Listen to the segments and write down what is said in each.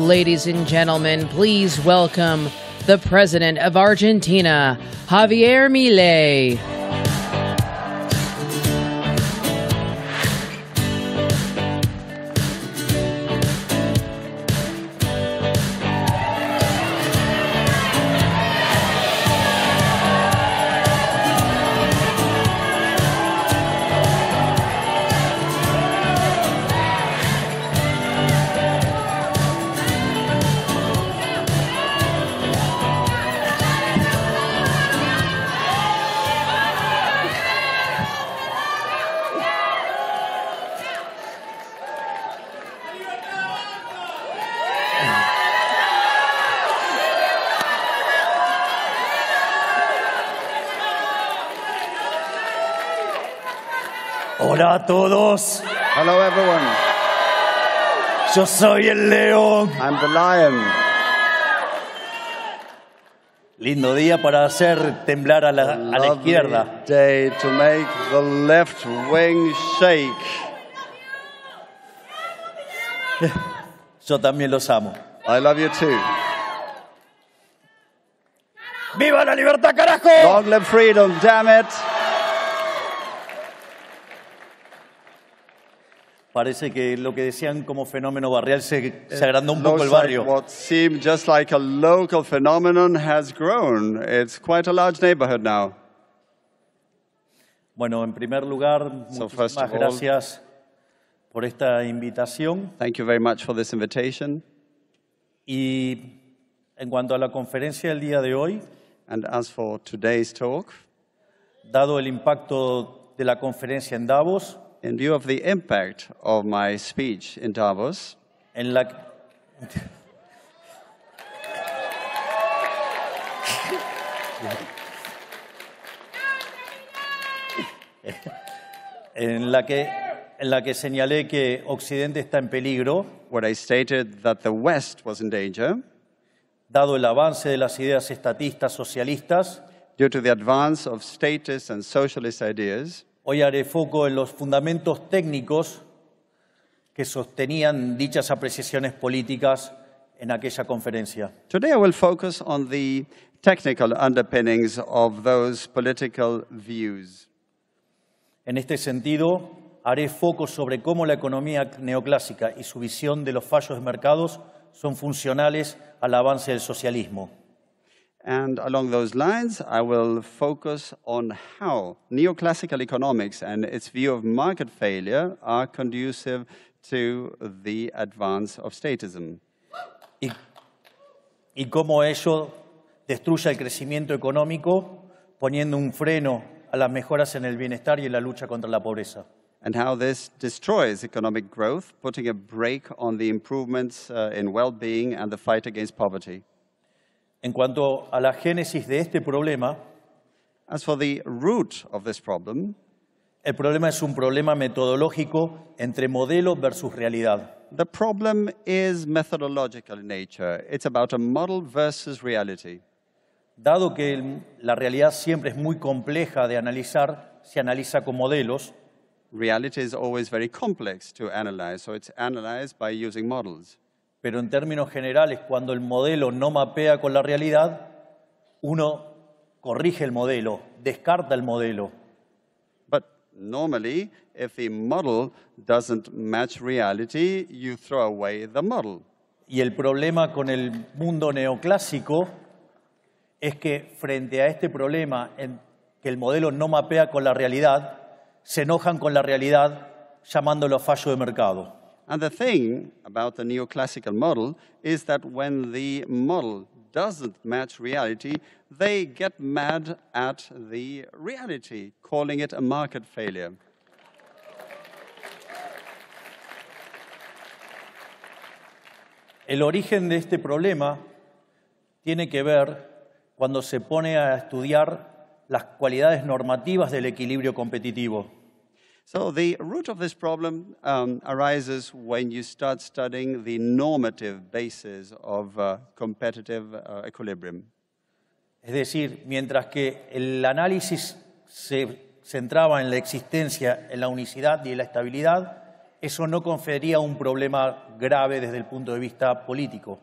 Ladies and gentlemen, please welcome the President of Argentina, Javier Milei. Hola a todos. Hello, everyone. Yo soy el león. I'm the lion. Lindo día para hacer temblar a la izquierda. Day to make the left wing shake. Yo también los amo. I love you too. ¡Viva la libertad, carajo! Long live freedom, damn it. Parece que lo que decían como fenómeno barrial se agrandó un poco el barrio. What seemed just like a local phenomenon has grown. It's quite a large neighborhood now. Bueno, en primer lugar, muchísimas gracias por esta invitación. Thank you very much for this invitation. Y en cuanto a la conferencia del día de hoy, and as for today's talk, dado el impacto de la conferencia en Davos, in view of the impact of my speech in Davos, en la que señalé que Occidente está en peligro, where I stated that the West was in danger, dado el avance de las ideas estatistas socialistas, due to the advance of statist and socialist ideas. Hoy haré foco en los fundamentos técnicos que sostenían dichas apreciaciones políticas en aquella conferencia. Today I will focus on the technical underpinnings of those political views. En este sentido, haré foco sobre cómo la economía neoclásica y su visión de los fallos de mercados son funcionales al avance del socialismo. And along those lines, I will focus on how neoclassical economics and its view of market failure are conducive to the advance of statism. Y cómo ello destruye el crecimiento económico, poniendo un freno a las mejoras en el bienestar y en la lucha contra la pobreza. And how this destroys economic growth, putting a brake on the improvements in well-being and the fight against poverty. En cuanto a la génesis de este problema, as for the root of this problem, el problema es un problema metodológico entre modelo versus realidad. The problem is methodological in nature. It's about a model versus reality. Dado que la realidad siempre es muy compleja de analizar, se analiza con modelos. Reality is always very complex to analyze, so it's analyzed by using models. Pero en términos generales, cuando el modelo no mapea con la realidad, uno corrige el modelo, descarta el modelo. But normally, if the model doesn't match reality, you throw away the model. Y el problema con el mundo neoclásico es que frente a este problema en que el modelo no mapea con la realidad, se enojan con la realidad llamándolo fallo de mercado. And the thing about the neoclassical model is that when the model doesn't match reality, they get mad at the reality, calling it a market failure. El origen de este problema tiene que ver cuando se pone a estudiar las cualidades normativas del equilibrio competitivo. So the root of this problem arises when you start studying the normative basis of competitive equilibrium. Es decir, mientras que el análisis se centraba en la existencia, en la unicidad y en la estabilidad, eso no confería un problema grave desde el punto de vista político.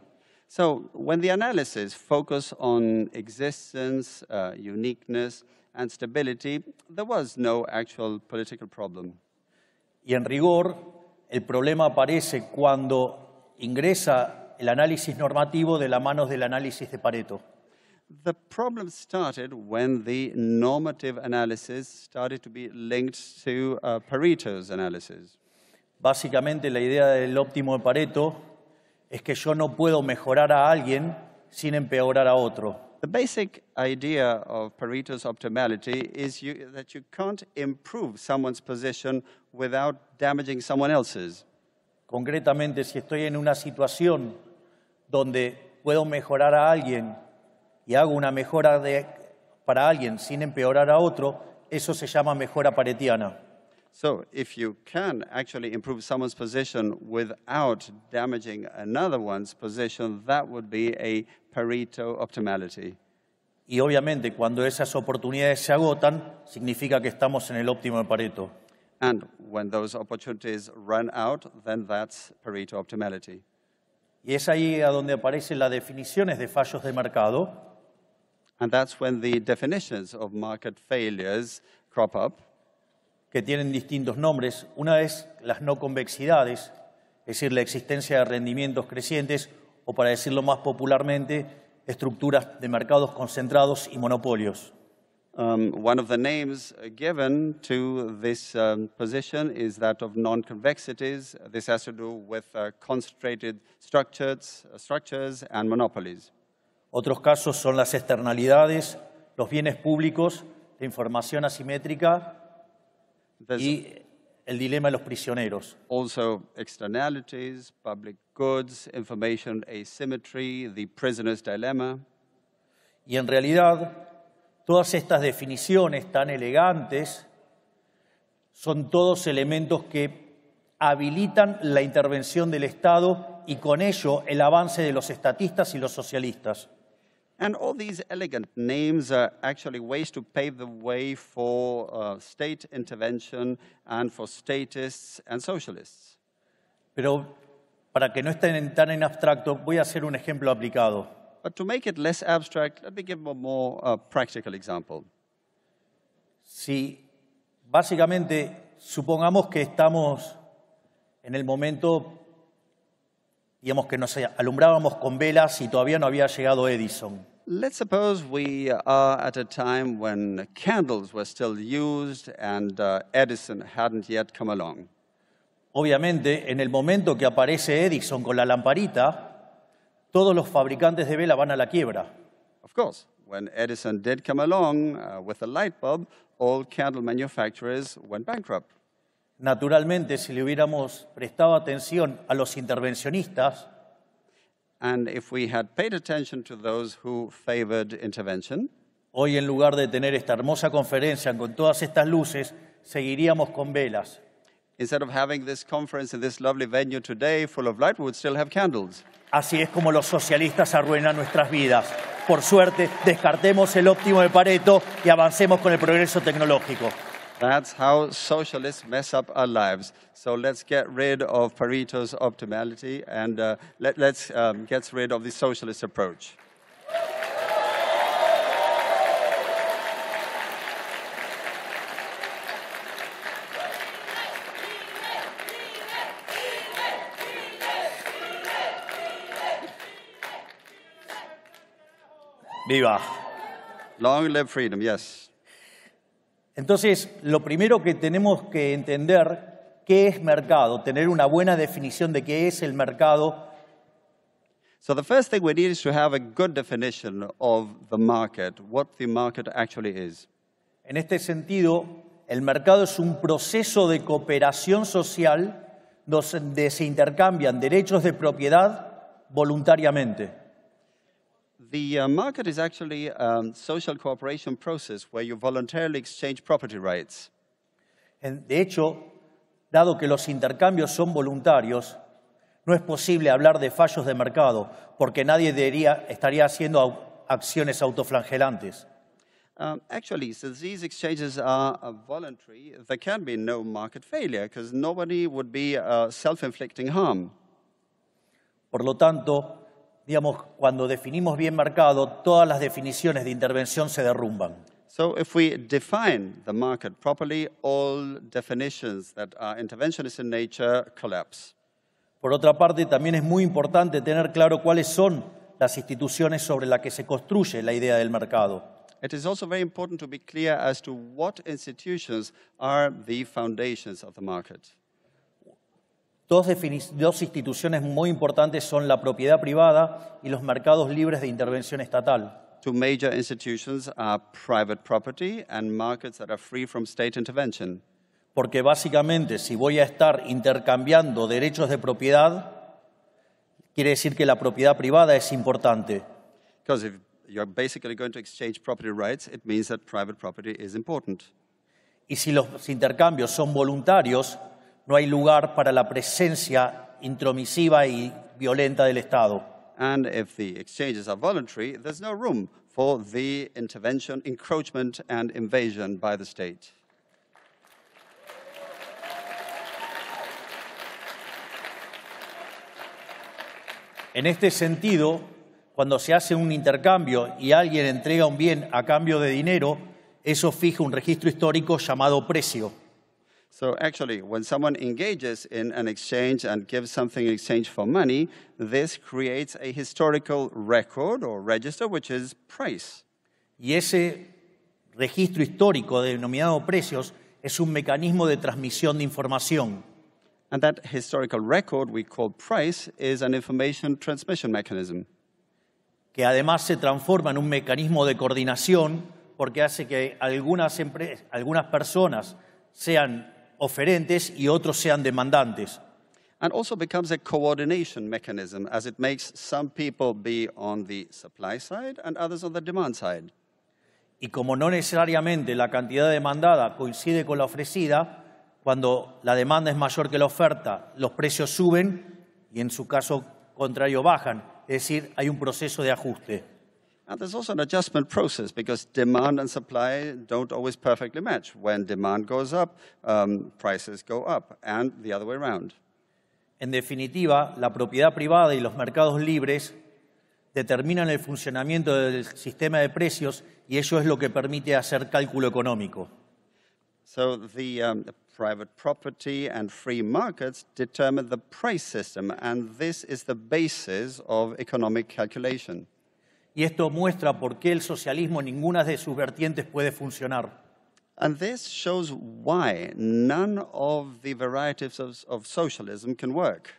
So when the analysis focused on existence, uniqueness, and stability, there was no actual political problem. Y en rigor, el problema aparece cuando ingresa el análisis normativo de la mano del análisis de Pareto. The problem started when the normative analysis started to be linked to Pareto's analysis. Básicamente, la idea del óptimo de Pareto es que yo no puedo mejorar a alguien sin empeorar a otro. The basic idea of Pareto's optimality is that you can't improve someone's position without damaging someone else's. Concretamente, si estoy en una situación donde puedo mejorar a alguien y hago una mejora para alguien sin empeorar a otro, eso se llama mejora paretiana. So if you can actually improve someone's position without damaging another one's position, that would be a Pareto optimality. Y obviamente, cuando esas oportunidades se agotan, significa que estamos en el óptimo de Pareto. And when those opportunities run out, then that's Pareto optimality. Y es ahí a donde aparecen las definiciones de fallos de mercado. And that's when the definitions of market failures crop up. Que tienen distintos nombres. Una es las no convexidades, es decir, la existencia de rendimientos crecientes, o para decirlo más popularmente, estructuras de mercados concentrados y monopolios. One of the names given to this position is that of non-convexities. This has to do with concentrated structures and monopolies. Otros casos son las externalidades, los bienes públicos, la información asimétrica y el dilema de los prisioneros. Also externalities, public goods, information asymmetry, the prisoner's dilemma. Y en realidad, todas estas definiciones tan elegantes son todos elementos que habilitan la intervención del Estado y con ello el avance de los estatistas y los socialistas. And all these elegant names are actually ways to pave the way for state intervention and for statists and socialists. Pero para que no estén tan en abstracto, voy a hacer un ejemplo aplicado. But to make it less abstract, let me give a more practical example. Si básicamente supongamos que estamos en el momento, digamos que nos alumbrábamos con velas y todavía no había llegado Edison. Let's suppose we are at a time when candles were still used and Edison hadn't yet come along. Obviamente, en el momento que aparece Edison con la lamparita, todos los fabricantes de vela van a la quiebra. Of course, when Edison did come along with a light bulb, all candle manufacturers went bankrupt. Naturalmente, si le hubiéramos prestado atención a los intervencionistas, and if we had paid attention to those who favored intervention, hoy en lugar de tener esta hermosa conferencia con todas estas luces, seguiríamos con velas. Instead of having this conference in this lovely venue today full of light, we would still have candles. Así es como los socialistas arruinan nuestras vidas. Por suerte, descartemos el óptimo de Pareto y avancemos con el progreso tecnológico. That's how socialists mess up our lives. So let's get rid of Pareto's optimality and let's get rid of the socialist approach. ¡Viva! Long live freedom, yes. Entonces, lo primero que tenemos que entender, ¿qué es mercado? Tener una buena definición de qué es el mercado. So the first thing we need is to have a good definition of the market, what the market actually is. En este sentido, el mercado es un proceso de cooperación social donde se intercambian derechos de propiedad voluntariamente. The market is actually a social cooperation process where you voluntarily exchange property rights. De hecho, dado que los intercambios son voluntarios, no es posible hablar de fallos de mercado, porque nadie estaría haciendo acciones autoflagelantes. Actually, since these exchanges are voluntary, there can be no market failure because nobody would be self-inflicting harm. Por lo tanto, digamos, cuando definimos bien mercado, todas las definiciones de intervención se derrumban. So if we define the market properly, all definitions that are interventionist in nature collapse. Por otra parte, también es muy importante tener claro cuáles son las instituciones sobre las que se construye la idea del mercado. It is also very important to be clear as to what institutions are the foundations of the market. Dos instituciones muy importantes son la propiedad privada y los mercados libres de intervención estatal. Two major institutions are private property and markets that are free from state intervention. Porque básicamente, si voy a estar intercambiando derechos de propiedad, quiere decir que la propiedad privada es importante. Because if you're basically going to exchange property rights, it means that private property is important. Y si los intercambios son voluntarios, no hay lugar para la presencia intromisiva y violenta del Estado. And if the exchanges are voluntary, there's no room for the intervention, encroachment, and invasion by the state. En este sentido, cuando se hace un intercambio y alguien entrega un bien a cambio de dinero, eso fija un registro histórico llamado precio. So actually, when someone engages in an exchange and gives something in exchange for money, this creates a historical record or register, which is price. Y ese registro histórico denominado precios es un mecanismo de transmisión de información. And that historical record we call price is an information transmission mechanism. Que además se transforma en un mecanismo de coordinación porque hace que algunas personas sean oferentes y otros sean demandantes. And also becomes a coordination mechanism as it makes some people be on the supply side and others on the demand side. Y como no necesariamente la cantidad demandada coincide con la ofrecida, cuando la demanda es mayor que la oferta, los precios suben y en su caso contrario bajan. Es decir, hay un proceso de ajuste. And there's also an adjustment process because demand and supply don't always perfectly match. When demand goes up, prices go up, and the other way around. En definitiva, la propiedad privada y los mercados libres determinan el funcionamiento del sistema de precios y ello es lo que permite hacer cálculo económico. So the private property and free markets determine the price system, and this is the basis of economic calculation. Y esto muestra por qué el socialismo en ninguna de sus vertientes puede funcionar. And this shows why none of the varieties of socialism can work.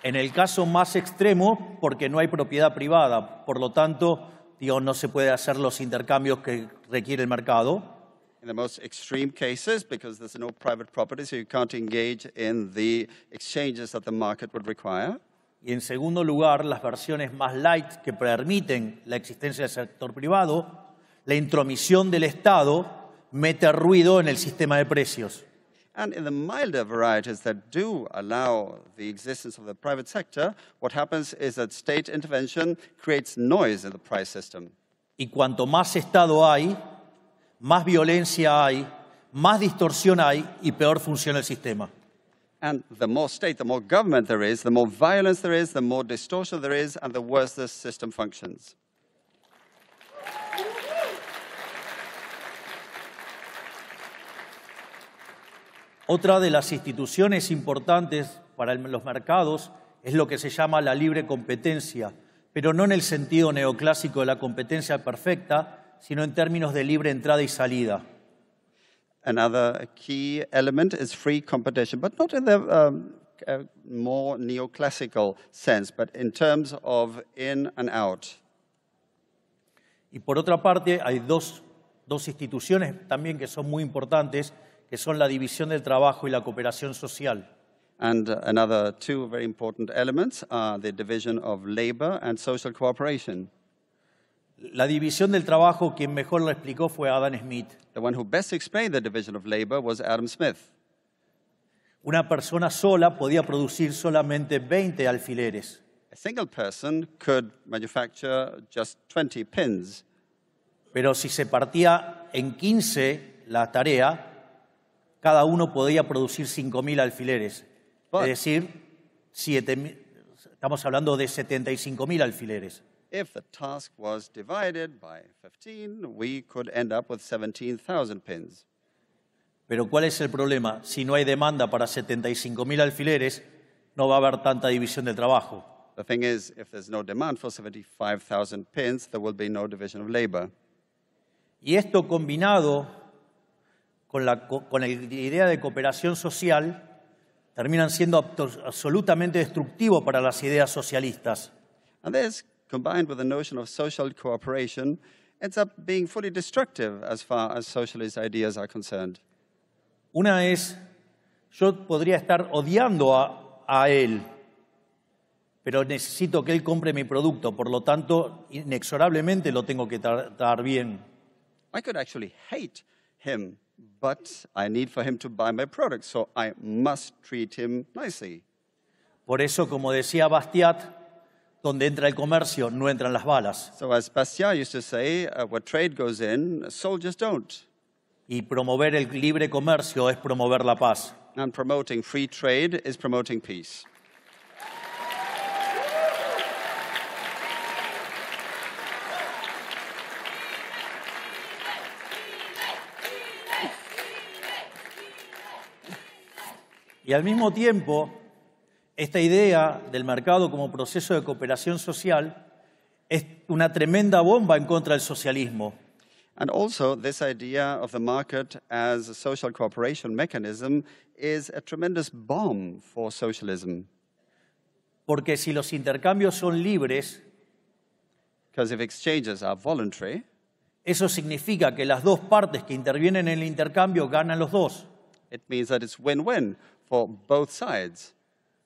En el caso más extremo, porque no hay propiedad privada, por lo tanto, no se puede hacer los intercambios que requiere el mercado. In the most extreme cases, because there's no private property, so you can't engage in the exchanges that the market would require. Y en segundo lugar, las versiones más light que permiten la existencia del sector privado, la intromisión del Estado mete ruido en el sistema de precios. And in the milder varieties that do allow the existence of the private sector, what happens is that state intervention creates noise in the price system. Y cuanto más Estado hay, más violencia hay, más distorsión hay y peor funciona el sistema. And the more state, the more government there is, the more violence there is, the more distortion there is, and the worse the system functions. Otra de las instituciones importantes para los mercados es lo que se llama la libre competencia, pero no en el sentido neoclásico de la competencia perfecta, sino en términos de libre entrada y salida. Another key element is free competition, but not in the more neoclassical sense, but in terms of in and out. Y por otra parte, hay dos instituciones también que son muy importantes, que son la división del trabajo y la cooperación social. And another two very important elements are the division of labor and social cooperation. La división del trabajo, quien mejor lo explicó fue Adam Smith. The one who best explained the division of labor was Adam Smith. Una persona sola podía producir solamente 20 alfileres. A single person could manufacture just 20 pins. Pero si se partía en 15 la tarea, cada uno podía producir 5.000 alfileres. Es decir, estamos hablando de 75.000 alfileres. If the task was divided by 15, we could end up with 17,000 pins. Pero ¿cuál es el problema? Si no hay demanda para 75.000 alfileres, no va a haber tanta división del trabajo. The thing is, if there's no demand for 75,000 pins, there will be no division of labor. Y esto combinado con la idea de cooperación social terminan siendo absolutamente destructivos para las ideas socialistas. And this, combined with the notion of social cooperation, ends up being fully destructive as far as socialist ideas are concerned. Una es, yo podría estar odiando a él, pero necesito que él compre mi producto, por lo tanto, inexorablemente lo tengo que tratar bien. I could actually hate him, but I need for him to buy my product, so I must treat him nicely. Por eso, como decía Bastiat, donde entra el comercio, no entran las balas. So as Bastiat used to say, where trade goes in, soldiers don't. Y promover el libre comercio es promover la paz. And promoting free trade is promoting peace. Y al mismo tiempo, esta idea del mercado como proceso de cooperación social es una tremenda bomba en contra del socialismo. And also, this idea of the market as a social cooperation mechanism is a tremendous bomb for socialism. Porque si los intercambios son libres, Because if exchanges are voluntary, eso significa que las dos partes que intervienen en el intercambio ganan los dos. it means that it's win-win for both sides.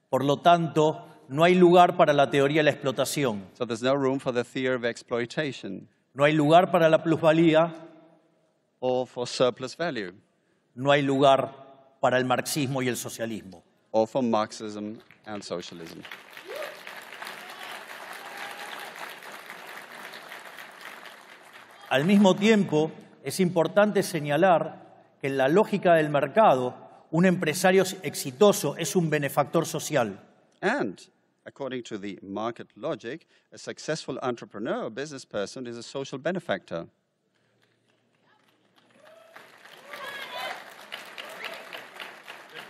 Por lo tanto, no hay lugar para la teoría de la explotación. So there's no room for the theory of exploitation No hay lugar para la plusvalía. or for surplus value No hay lugar para el marxismo y el socialismo. or for Marxism and socialism. Al mismo tiempo, es importante señalar que en la lógica del mercado, un empresario exitoso es un benefactor social. And according to the market logic, a successful entrepreneur or business person is a social benefactor.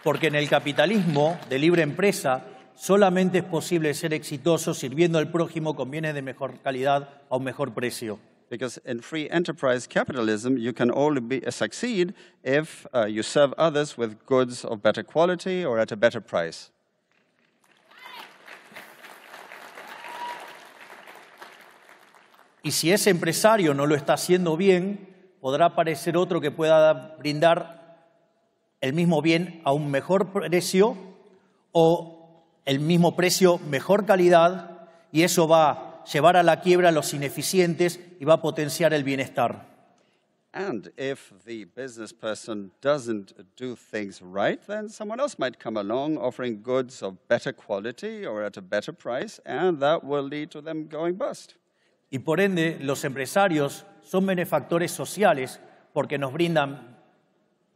Porque en el capitalismo de libre empresa solamente es posible ser exitoso sirviendo al prójimo con bienes de mejor calidad a un mejor precio. Because in free enterprise capitalism, you can only succeed if you serve others with goods of better quality or at a better price. Y si ese empresario no lo está haciendo bien, podrá aparecer otro que pueda brindar el mismo bien a un mejor precio o el mismo precio, mejor calidad, y eso va a llevar a la quiebra a los ineficientes y va a potenciar el bienestar. And if the business person doesn't do things right, then someone else might come along offering goods of better quality or at a better price, and that will lead to them going bust. Y por ende, los empresarios son benefactores sociales porque nos brindan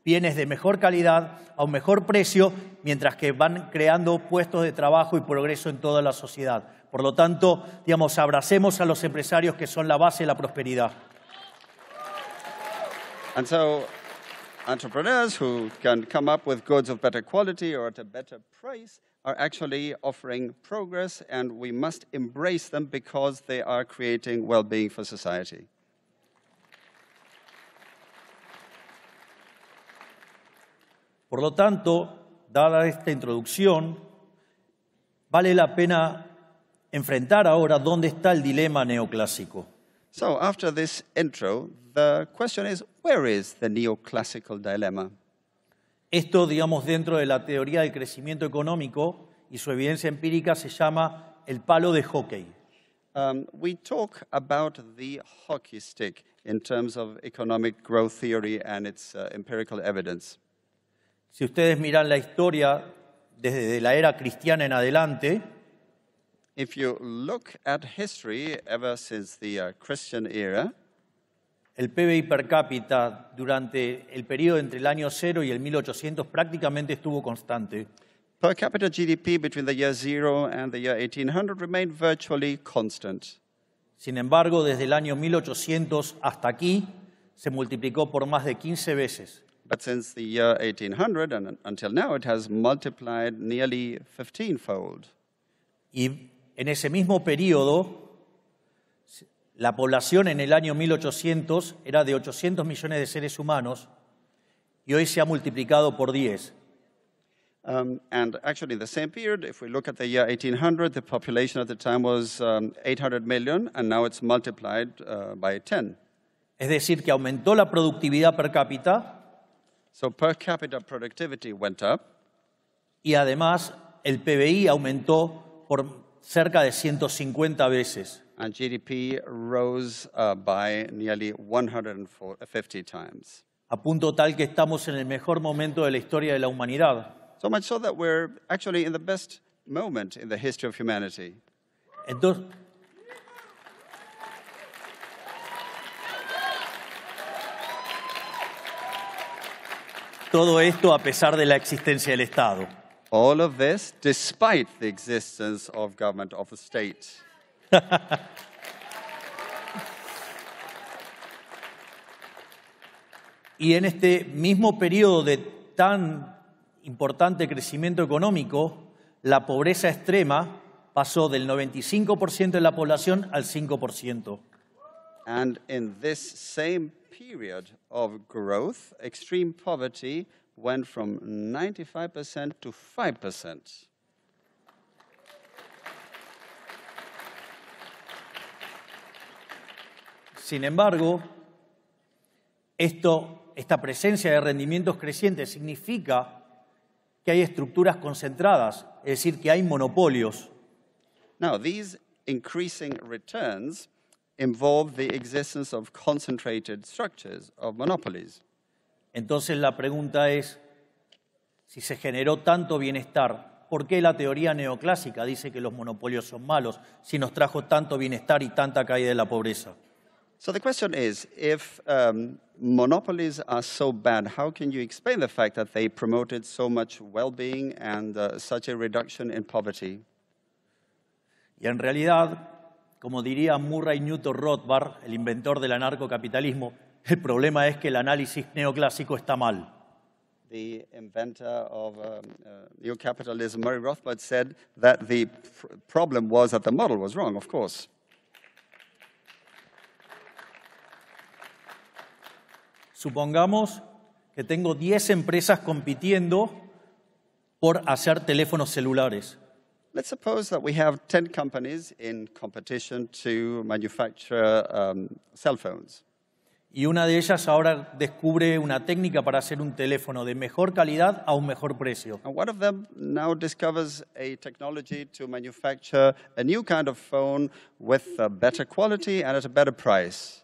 bienes de mejor calidad a un mejor precio, mientras que van creando puestos de trabajo y progreso en toda la sociedad. Por lo tanto, digamos, abracemos a los empresarios que son la base de la prosperidad. And so entrepreneurs who can come up with goods of better quality or at a better price are actually offering progress, and we must embrace them because they are creating well-being for society. Por lo tanto, dada esta introducción, vale la pena enfrentar ahora dónde está el dilema neoclásico. So after this intro, the question is, where is the neoclassical dilemma? Esto, digamos, dentro de la teoría del crecimiento económico y su evidencia empírica se llama el palo de hockey. We talk about the hockey stick in terms of economic growth theory and its empirical evidence. Si ustedes miran la historia desde la era cristiana en adelante, If you look at history ever since the Christian era, el PBI per cápita durante el periodo entre el año 0 y el 1800 prácticamente estuvo constante. per capita GDP between the year 0 and the year 1800 remained virtually constant. Sin embargo, desde el año 1800 hasta aquí se multiplicó por más de 15 veces. But since the year 1800 and until now, it has multiplied nearly 15-fold. Y en ese mismo periodo, la población en el año 1800 era de 800 millones de seres humanos y hoy se ha multiplicado por 10. And actually, in the same period, if we look at the year 1800, the population at the time was 800 million, and now it's multiplied by 10. Es decir, que aumentó la productividad per cápita So per capita productivity went up, y además el PBI aumentó por cerca de 150 veces. and GDP rose by nearly 150 times. A punto tal que estamos en el mejor momento de la historia de la humanidad. So much so that we're actually in the best moment in the history of humanity. Entonces, todo esto a pesar de la existencia del Estado. All of this despite the existence of government of the state. Y en este mismo periodo de tan importante crecimiento económico, la pobreza extrema pasó del 95% de la población al 5%. And in this same period of growth, extreme poverty went from 95% to 5%. Sin embargo, esta presencia de rendimientos crecientes significa que hay estructuras concentradas, es decir, que hay monopolios. Now, these increasing returns involve the existence of concentrated structures, of monopolies. Entonces la pregunta es, si se generó tanto bienestar, ¿por qué la teoría neoclásica dice que los monopolios son malos si nos trajo tanto bienestar y tanta caída de la pobreza? So the question is, if monopolies are so bad, how can you explain the fact that they promoted so much well-being and such a reduction in poverty? Y en realidad, como diría Murray Newton Rothbard, el inventor del anarcocapitalismo, el problema es que el análisis neoclásico está mal. The inventor of neocapitalism, Murray Rothbard, said that the problem was that the model was wrong, of course. Supongamos que tengo 10 empresas compitiendo por hacer teléfonos celulares. Let's suppose that we have 10 companies in competition to manufacture cell phones. Y una de ellas ahora descubre una técnica para hacer un teléfono de mejor calidad a un mejor precio. And one of them now discovers a technology to manufacture a new kind of phone with a better quality and at a better price.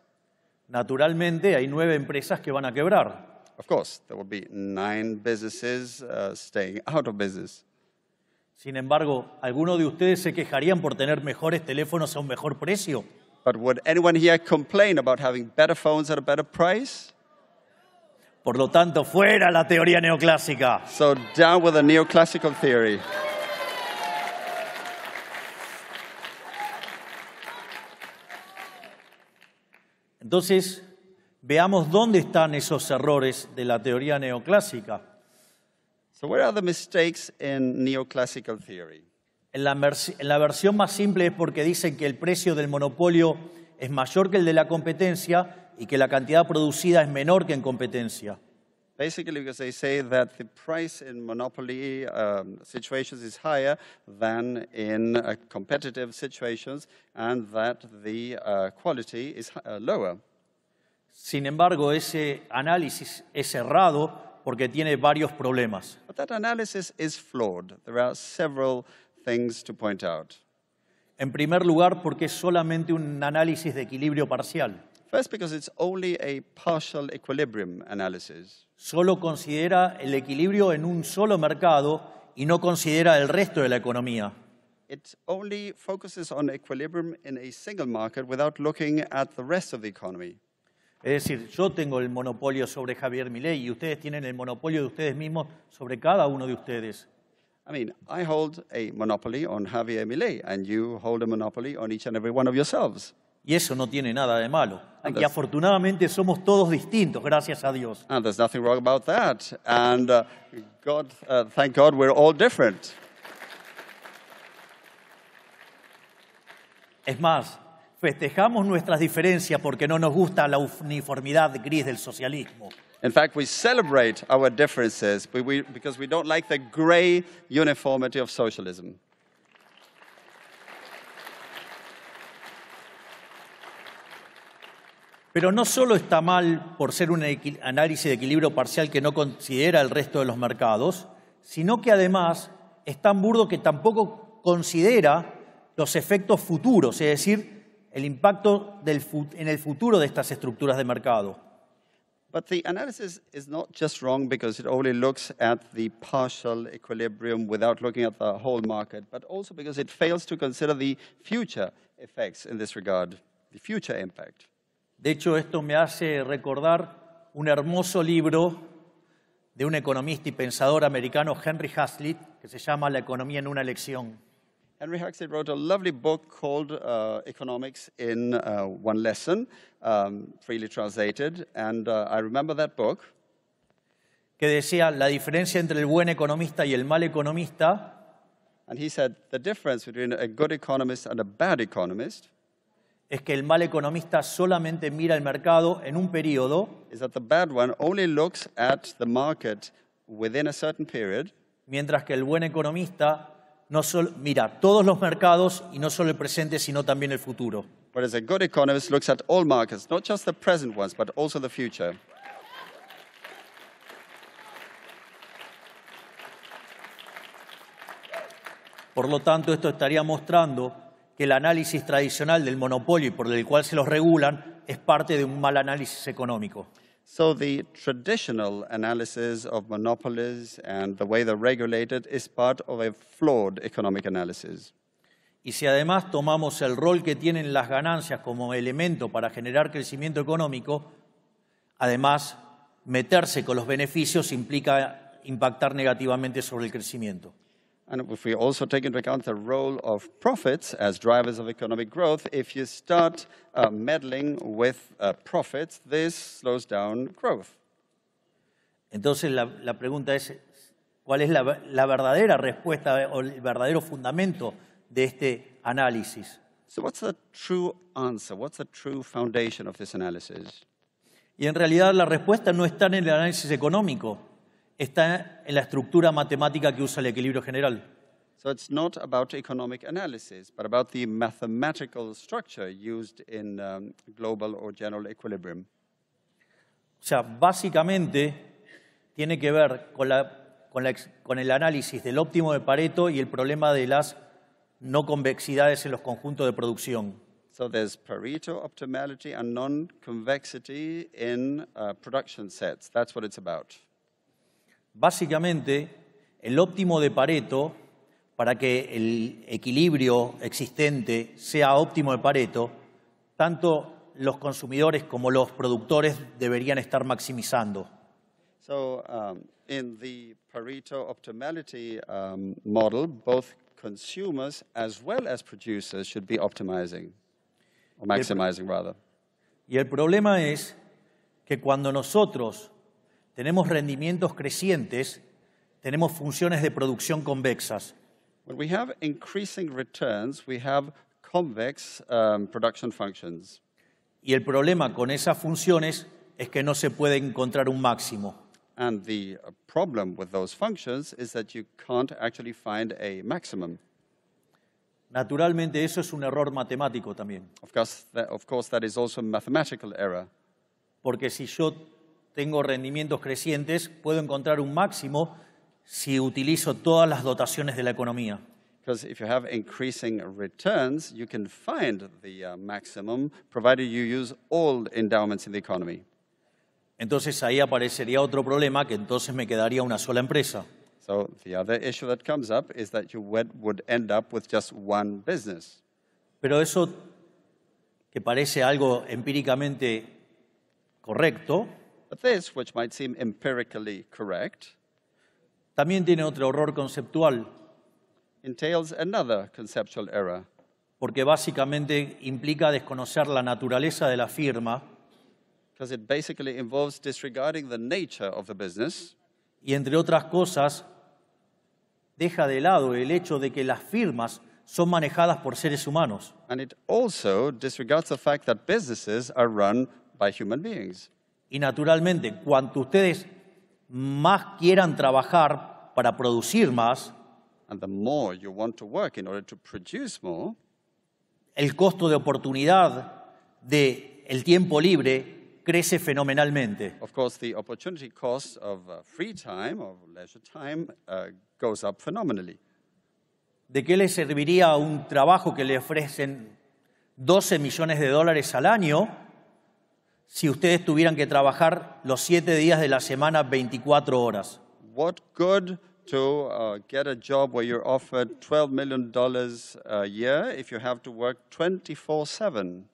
Naturalmente, hay 9 empresas que van a quebrar. Of course, there will be 9 businesses staying out of business. Sin embargo, ¿alguno de ustedes se quejarían por tener mejores teléfonos a un mejor precio? But would anyone here complain about having better phones at a better price? Por lo tanto, fuera la teoría neoclásica. So down with the neoclassical theory. Entonces, veamos dónde están esos errores de la teoría neoclásica. So where are the mistakes in neoclassical theory? En la versión más simple es porque dicen que el precio del monopolio es mayor que el de la competencia y que la cantidad producida es menor que en competencia. Basically, because they say that the price in monopoly situations is higher than in competitive situations, and that the quality is lower. Sin embargo, ese análisis es errado porque tiene varios problemas. But that analysis is flawed. There are several things to point out. En primer lugar, porque es solamente un análisis de equilibrio parcial. First, because it's only a partial equilibrium analysis. Solo considera el equilibrio en un solo mercado y no considera el resto de la economía. It only focuses on equilibrium in a single market without looking at the rest of the economy. Es decir, yo tengo el monopolio sobre Javier Milei y ustedes tienen el monopolio de ustedes mismos sobre cada uno de ustedes. I mean, I hold a monopoly on Javier Milei, and you hold a monopoly on each and every one of yourselves. Y eso no tiene nada de malo. Aquí afortunadamente somos todos distintos, gracias a Dios. And there's nothing wrong about that. And thank God we're all different. Es más, festejamos nuestras diferencias porque no nos gusta la uniformidad gris del socialismo. In fact, we celebrate our differences because we don't like the gray uniformity of socialism. Pero no solo está mal por ser un análisis de equilibrio parcial que no considera el resto de los mercados, sino que además es tan burdo que tampoco considera los efectos futuros, es decir, el impacto en el futuro de estas estructuras de mercado. But the analysis is not just wrong because it only looks at the partial equilibrium without looking at the whole market, but also because it fails to consider the future effects in this regard, the future impact. De hecho, esto me hace recordar un hermoso libro de un economista y pensador americano, Henry Hazlitt, que se llama La economía en una lección. Henry Hazlitt wrote a lovely book called Economics in One Lesson, freely translated, and I remember that book. Que decía la diferencia entre el buen economista y el mal economista. And he said the difference between a good economist and a bad economist es que el mal economista solamente mira el mercado en un periodo, is that the bad one only looks at the market within a certain period, mientras que el buen economista no solo mira todos los mercados y no solo el presente, sino también el futuro. whereas a good economist looks at all markets, not just the present ones, but also the future. Por lo tanto, esto estaría mostrando que el análisis tradicional del monopolio y por el cual se los regulan es parte de un mal análisis económico. So the traditional analysis of monopolies and the way they're regulated is part of a flawed economic analysis. Y si además tomamos el rol que tienen las ganancias como elemento para generar crecimiento económico, además, meterse con los beneficios implica impactar negativamente sobre el crecimiento. And if we also take into account the role of profits as drivers of economic growth, if you start meddling with profits, this slows down growth. Entonces la pregunta es, ¿cuál es la verdadera respuesta o el verdadero fundamento de este análisis? So what's the true answer? What's the true foundation of this analysis? Y en realidad la respuesta no está en el análisis económico, está en la estructura matemática que usa el equilibrio general. So it's not about economic analysis, but about the mathematical structure used in global or general equilibrium. O sea, básicamente tiene que ver con el análisis del óptimo de Pareto y el problema de las no convexidades en los conjuntos de producción. So there's Pareto optimality and non-convexity in production sets. That's what it's about. Básicamente, el óptimo de Pareto, para que el equilibrio existente sea óptimo de Pareto, tanto los consumidores como los productores deberían estar maximizando. So in the Pareto optimality model, both consumers as well as producers should be optimizing, or maximizing rather. Y el problema es que cuando nosotros tenemos rendimientos crecientes, tenemos funciones de producción convexas. When we have increasing returns, we have convex production functions. Y el problema con esas funciones es que no se puede encontrar un máximo. And the problem with those functions is that you can't actually find a maximum. Naturalmente, eso es un error matemático también. Of course, that is also a mathematical error. Porque si yo tengo rendimientos crecientes, puedo encontrar un máximo si utilizo todas las dotaciones de la economía. Because if you have increasing returns, you can find the maximum, provided you use all endowments in the economy. Entonces ahí aparecería otro problema, que entonces me quedaría una sola empresa. So the other issue that comes up is that you would end up with just one business. Pero eso, que parece algo empíricamente correcto, But this, which might seem empirically correct, también tiene otro error conceptual, entails another conceptual error. porque básicamente implica desconocer la naturaleza de la firma Because it basically involves disregarding the nature of the business. y, entre otras cosas, deja de lado el hecho de que las firmas son manejadas por seres humanos. And it also disregards the fact that businesses are run by human beings. Y naturalmente, cuanto ustedes más quieran trabajar para producir más, And the more you want to work in order to produce more, el costo de oportunidad del tiempo libre crece fenomenalmente. of course, the opportunity cost of free time, of leisure time, goes up phenomenally. ¿De qué les serviría un trabajo que le ofrecen 12 millones de dólares al año si ustedes tuvieran que trabajar los 7 días de la semana 24 horas? What good to get a job where you're offered $12 million a year if you have to work 24/7?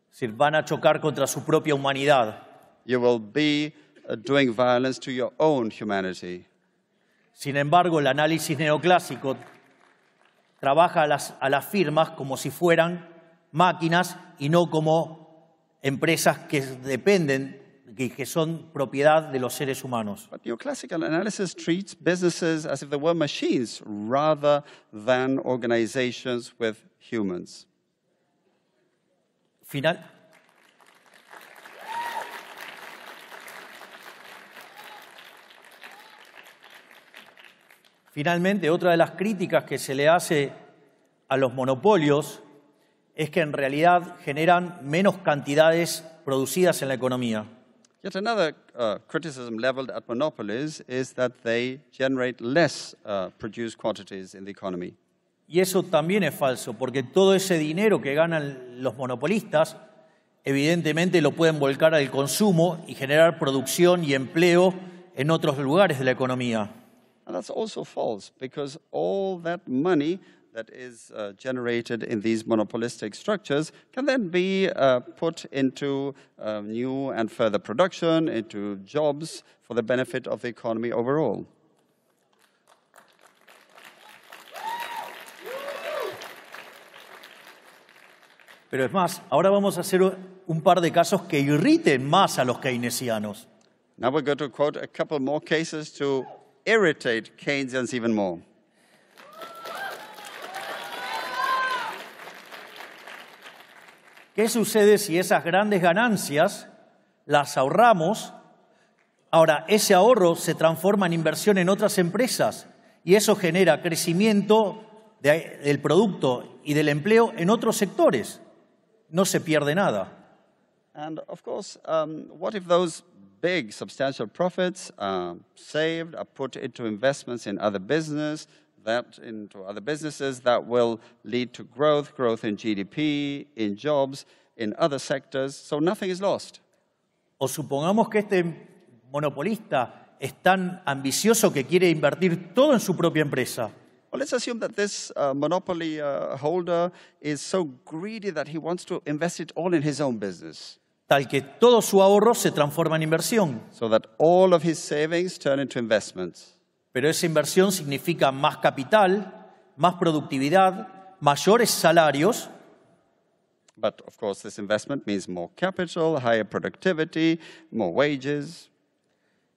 Es decir, van a chocar contra su propia humanidad. You will be doing violence to your own humanity. Sin embargo, el análisis neoclásico trabaja a las firmas como si fueran máquinas y no como empresas que dependen, que son propiedad de los seres humanos. But neoclassical analysis treats businesses as if they were machines rather than organizations with humans. Finalmente, otra de las críticas que se le hace a los monopolios es que en realidad generan menos cantidades producidas en la economía. Yet another criticism leveled at monopolies is that they generate less produced quantities in the economy. Y eso también es falso, porque todo ese dinero que ganan los monopolistas, evidentemente lo pueden volcar al consumo y generar producción y empleo en otros lugares de la economía. And that's also false, because all that money that is generated in these monopolistic structures can then be put into new and further production, into jobs for the benefit of the economy overall. Pero es más, ahora vamos a hacer un par de casos que irriten más a los keynesianos. Now we're going to quote a couple more cases to irritate Keynesians even more. ¿Qué sucede si esas grandes ganancias las ahorramos? Ahora, ese ahorro se transforma en inversión en otras empresas y eso genera crecimiento del producto y del empleo en otros sectores. No se pierde nada. And of course, what if those big, substantial profits saved are put into investments in other businesses that will lead to growth in GDP, in jobs, in other sectors, so nothing is lost. O supongamos que este monopolista es tan ambicioso que quiere invertir todo en su propia empresa. Well, let's assume that this monopoly holder is so greedy that he wants to invest it all in his own business. Tal que todo su ahorro se transforma en inversión. So that all of his savings turn into investments. Pero esa inversión significa más capital, más productividad, mayores salarios. But of course, this investment means more capital, higher productivity, more wages.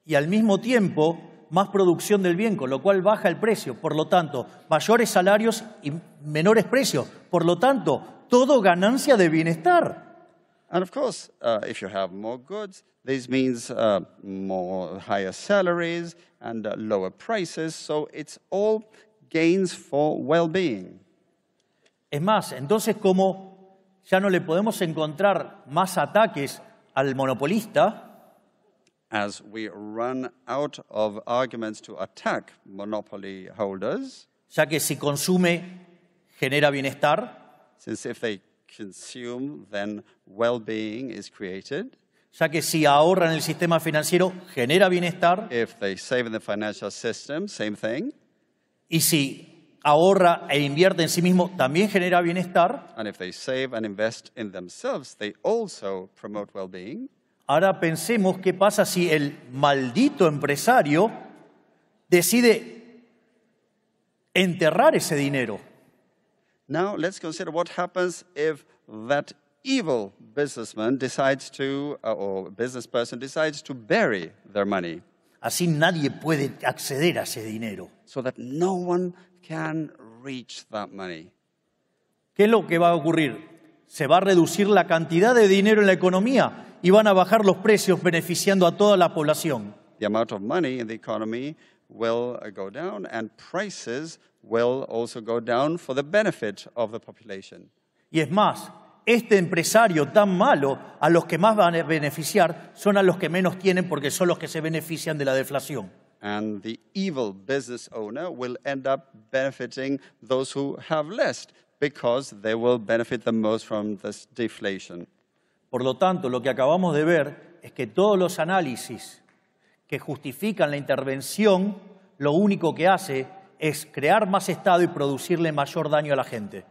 Y al mismo tiempo, más producción del bien, con lo cual baja el precio. Por lo tanto, mayores salarios y menores precios. Por lo tanto, todo ganancia de bienestar. And of course, if you have more goods, this means more higher salaries and lower prices. So it's all gains for well-being. Es más, entonces como ya no le podemos encontrar más ataques al monopolista, as we run out of arguments to attack monopoly holders, ya que si consume, genera bienestar, since if they consume, then well-being is created. ya que si ahorra en el sistema financiero, genera bienestar, If they save in the financial system, same thing. y si ahorra e invierte en sí mismo, también genera bienestar. And if they save and invest in themselves, they also promote well-being. Ahora pensemos qué pasa si el maldito empresario decide enterrar ese dinero. Now, let's consider what happens if that evil businessman decides to, or business person decides to bury their money Así nadie puede acceder a ese dinero. so that no one can reach that money. ¿Qué es lo que va a ocurrir? Se va a reducir la cantidad de dinero en la economía y van a bajar los precios beneficiando a toda la población. The amount of money in the economy will go down, and prices will also go down for the benefit of the population. Y es más, este empresario tan malo, a los que más van a beneficiar son a los que menos tienen porque son los que se benefician de la deflación. And the evil business owner will end up benefiting those who have less because they will benefit the most from this deflation. Por lo tanto, lo que acabamos de ver es que todos los análisis que justifican la intervención, lo único que hace es crear más Estado y producirle mayor daño a la gente.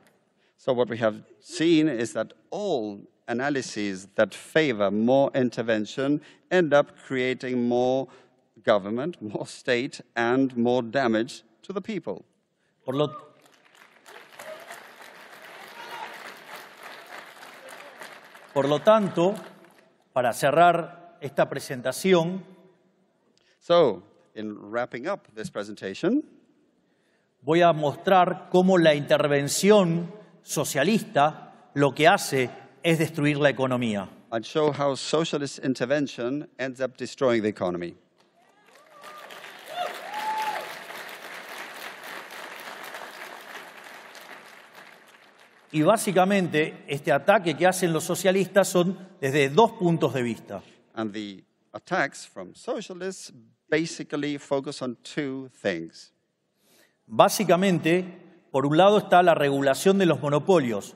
So what we have seen is that all analyses that favor more intervention end up creating more government, more state, and more damage to the people. Por lo tanto, para cerrar esta presentación, So, in wrapping up this presentation, voy a mostrar cómo la intervención socialista lo que hace es destruir la economía. I'd show how socialist intervention ends up destroying the economy. Y básicamente este ataque que hacen los socialistas son desde dos puntos de vista. And the attacks from socialists basically focus on two things. Básicamente, por un lado está la regulación de los monopolios,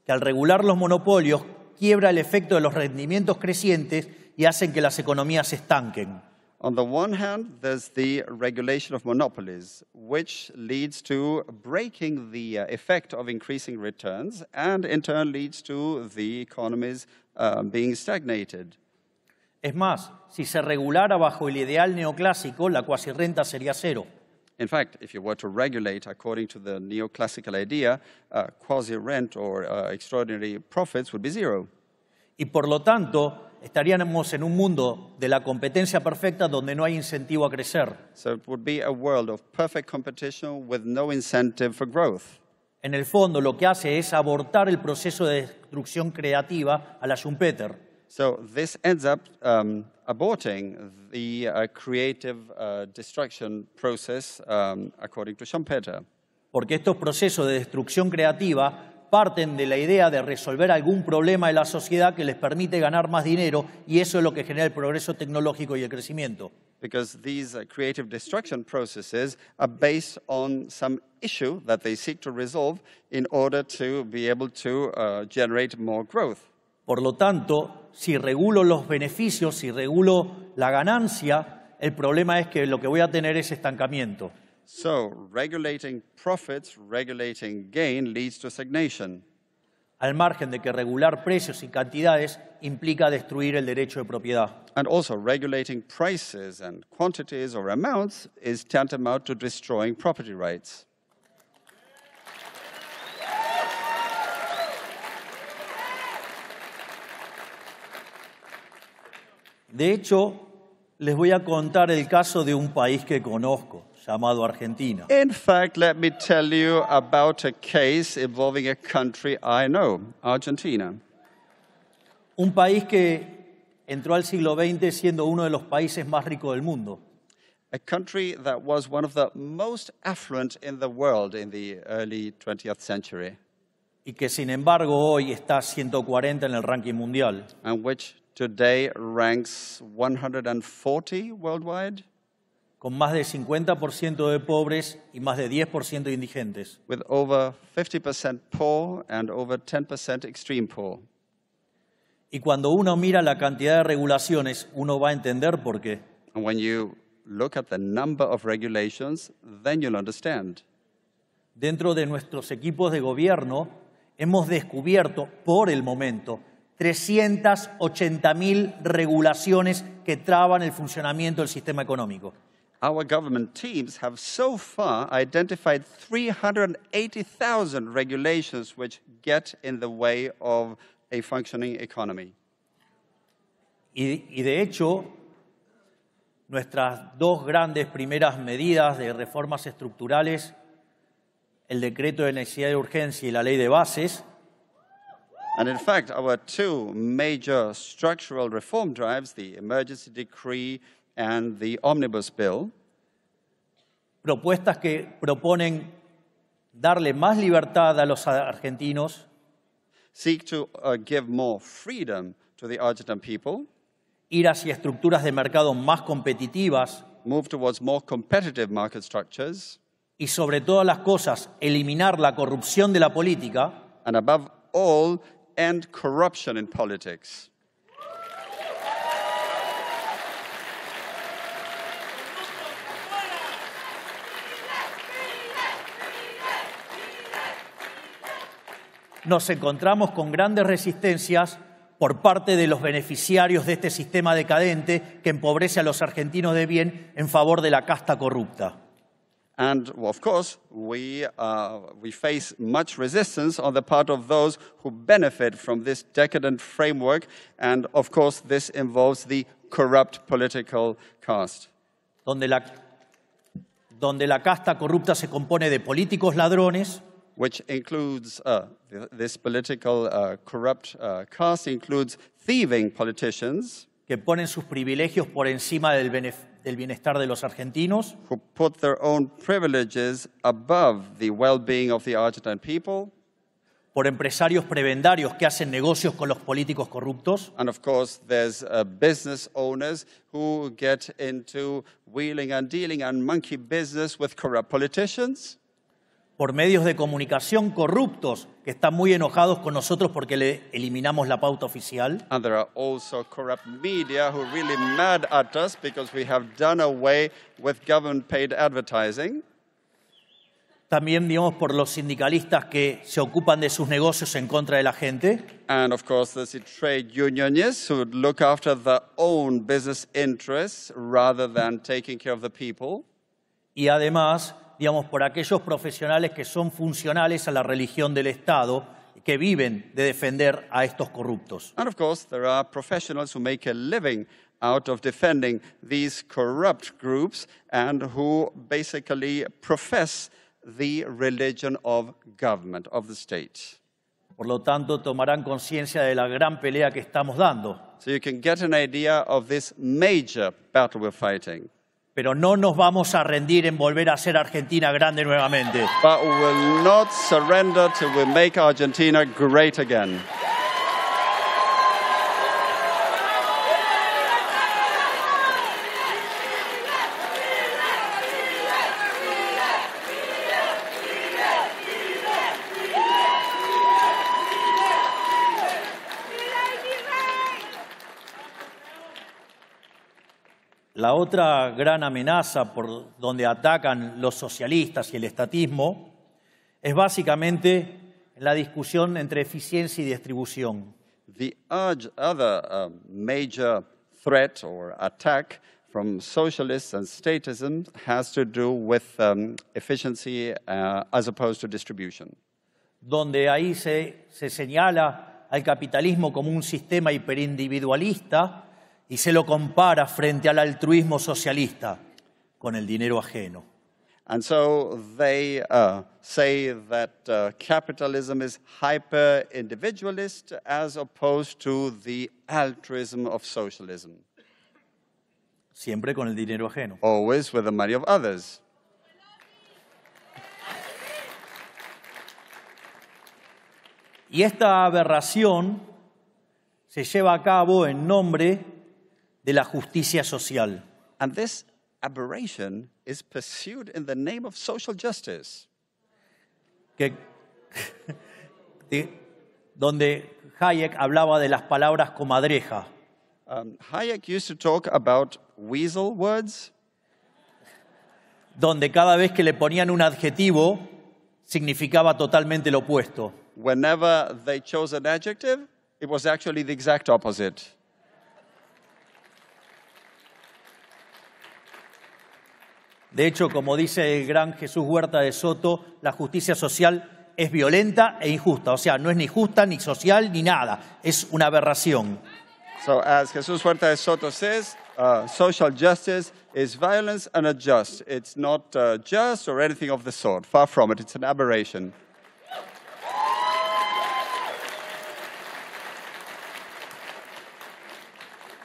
que al regular los monopolios quiebra el efecto de los rendimientos crecientes y hacen que las economías se estanquen. On the one hand, there's the regulation of monopolies, which leads to breaking the effect of increasing returns and in turn leads to the economies being stagnated. Es más, si se regulara bajo el ideal neoclásico, la cuasirrenta sería cero. In fact, if you were to regulate according to the neoclassical idea, quasi-rent or extraordinary profits would be zero. Y por lo tanto, estaríamos en un mundo de la competencia perfecta donde no hay incentivo a crecer. So it would be a world of perfect competition with no incentive for growth. En el fondo, lo que hace es abortar el proceso de destrucción creativa a la Schumpeter. So this ends up aborting the creative destruction process according to Schumpeter. Porque estos procesos de destrucción creativa parten de la idea de resolver algún problema de la sociedad que les permite ganar más dinero y eso es lo que genera el progreso tecnológico y el crecimiento. Because these creative destruction processes are based on some issue that they seek to resolve in order to be able to generate more growth. Por lo tanto, si regulo los beneficios, si regulo la ganancia, el problema es que lo que voy a tener es estancamiento. So, regulating profits, regulating gain leads to stagnation. Al margen de que regular precios y cantidades implica destruir el derecho de propiedad. And also, regulating prices and quantities or amounts is tantamount to destroying property rights. De hecho, les voy a contar el caso de un país que conozco, llamado Argentina. In fact, let me tell you about a case involving a country I know, Argentina. Un país que entró al siglo XX siendo uno de los países más ricos del mundo. A country that was one of the most affluent in the world in the early 20th century. Y que sin embargo hoy está 140 en el ranking mundial. And which today ranks 140 worldwide. con más del 50% de pobres y más de 10% de indigentes. with over 50% poor and over 10% extreme poor. Y cuando uno mira la cantidad de regulaciones, uno va a entender por qué. And when you look at the number of regulations, then you'll understand. Dentro de nuestros equipos de gobierno hemos descubierto, por el momento, 380.000 regulaciones que traban el funcionamiento del sistema económico. Our government teams have so far identified 380,000 regulations which get in the way of a functioning economy. Y de hecho, nuestras dos grandes primeras medidas de reformas estructurales, el decreto de necesidad de urgencia y la ley de bases, And in fact, our two major structural reform drives, the emergency decree and the omnibus bill, propuestas que proponen darle más libertad a los argentinos, seek to give more freedom to the Argentine people, ir hacia estructuras de mercado más competitivas move towards more competitive market structures, y sobre todas las cosas, eliminar la corrupción de la política, and above all, end corruption in politics. nos encontramos con grandes resistencias por parte de los beneficiarios de este sistema decadente que empobrece a los argentinos de bien en favor de la casta corrupta. And of course, we face much resistance on the part of those who benefit from this decadent framework. And of course, this involves the corrupt political caste. Donde la casta corrupta se compone de políticos ladrones, Which includes, this political corrupt caste includes thieving politicians que ponen sus privilegios por encima del bienestar de los argentinos, who put their own privileges above the well-being of the Argentine people, por empresarios prebendarios que hacen negocios con los políticos corruptos, and of course there's business owners who get into wheeling and dealing and monkey business with corrupt politicians, por medios de comunicación corruptos que están muy enojados con nosotros porque le eliminamos la pauta oficial, and there are also corrupt media who are really mad at us because we have done away with government-paid advertising. también, digamos, por los sindicalistas que se ocupan de sus negocios en contra de la gente, And of course, there's the trade unionists who look after their own business interests rather than taking care of the people. y además, digamos, por aquellos profesionales que son funcionales a la religión del Estado, que viven de defender a estos corruptos. And of course, there are professionals who make a living out of defending these corrupt groups and who basically profess the religion of government, of the state. Por lo tanto, tomarán conciencia de la gran pelea que estamos dando. So you can get an idea of this major battle we're fighting. Pero no nos vamos a rendir en volver a ser Argentina grande nuevamente. But we will not surrender till we make Argentina great again. La otra gran amenaza por donde atacan los socialistas y el estatismo es básicamente la discusión entre eficiencia y distribución. The other major threat or attack from socialists and statism has to do with efficiency as opposed to distribution. Donde ahí se señala al capitalismo como un sistema hiperindividualista y se lo compara frente al altruismo socialista con el dinero ajeno. And so they say that capitalism is hyper-individualist as opposed to the altruism of socialism, Siempre con el dinero ajeno. always with the money of others. Y esta aberración se lleva a cabo en nombre de la justicia social. And this aberration is pursued in the name of social justice. Donde Hayek hablaba de las palabras comadreja. Hayek used to talk about weasel words, donde cada vez que le ponían un adjetivo significaba totalmente lo opuesto. whenever they chose an adjective, it was actually the exact opposite. De hecho, como dice el gran Jesús Huerta de Soto, la justicia social es violenta e injusta. O sea, no es ni justa, ni social, ni nada. Es una aberración. So as Jesus Huerta de Soto says, social justice is violence and unjust. It's not just or anything of the sort. Far from it. It's an aberration.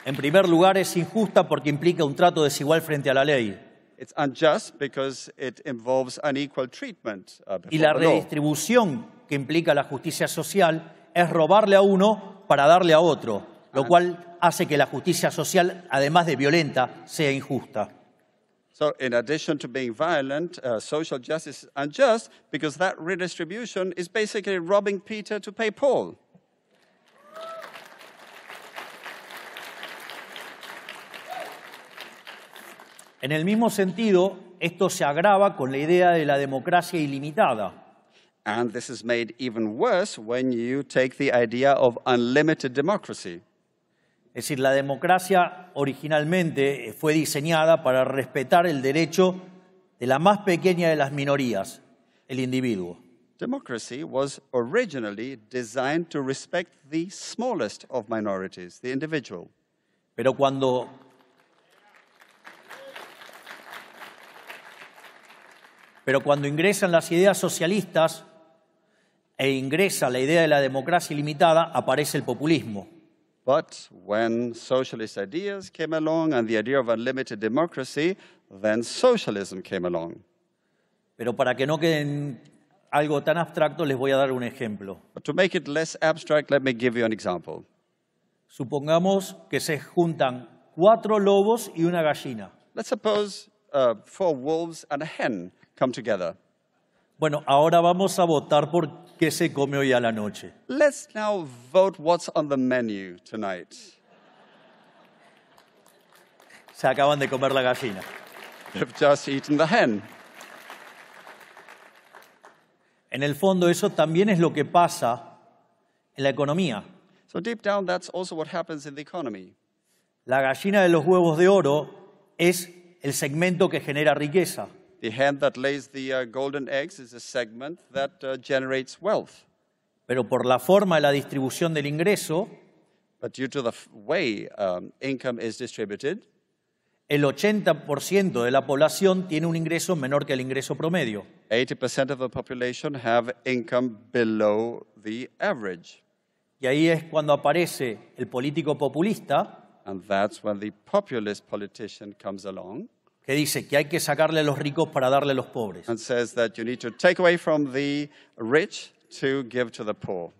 En primer lugar, es injusta porque implica un trato desigual frente a la ley. It's unjust because it involves unequal treatment Y before la the law. redistribución que implica la justicia social es robarle a uno para darle a otro, lo cual hace que la justicia social, además de violenta, sea injusta. So in addition to being violent, social justice is unjust because that redistribution is basically robbing Peter to pay Paul. En el mismo sentido, esto se agrava con la idea de la democracia ilimitada. And this is made even worse when you take the idea of unlimited democracy. Es decir, la democracia originalmente fue diseñada para respetar el derecho de la más pequeña de las minorías, el individuo. Democracy was originally designed to respect the smallest of minorities, the individual. Pero cuando ingresan las ideas socialistas e ingresa la idea de la democracia ilimitada, aparece el populismo. But when socialist ideas came along and the idea of unlimited democracy, then socialism came along. Pero para que no quede en algo tan abstracto, les voy a dar un ejemplo. But to make it less abstract, let me give you an example. Supongamos que se juntan 4 lobos y una gallina. Let's suppose 4 wolves and a hen come together. Bueno, ahora vamos a votar por qué se come hoy a la noche. Let's now vote what's on the menu tonight. Se acaban de comer la gallina. They've just eaten the hen. En el fondo, eso también es lo que pasa en la economía. So deep down, that's also what happens in the economy. La gallina de los huevos de oro es el segmento que genera riqueza. The hen that lays the golden eggs is a segment that generates wealth. Pero por la forma de la distribución del ingreso, But due to the way income is distributed, el 80% de la población tiene un ingreso menor que el ingreso promedio. 80% of the population have income below the average. Y ahí es cuando aparece el político populista And that's when the populist politician comes along que dice que hay que sacarle a los ricos para darle a los pobres. and says that you need to take away from the rich to give to the poor.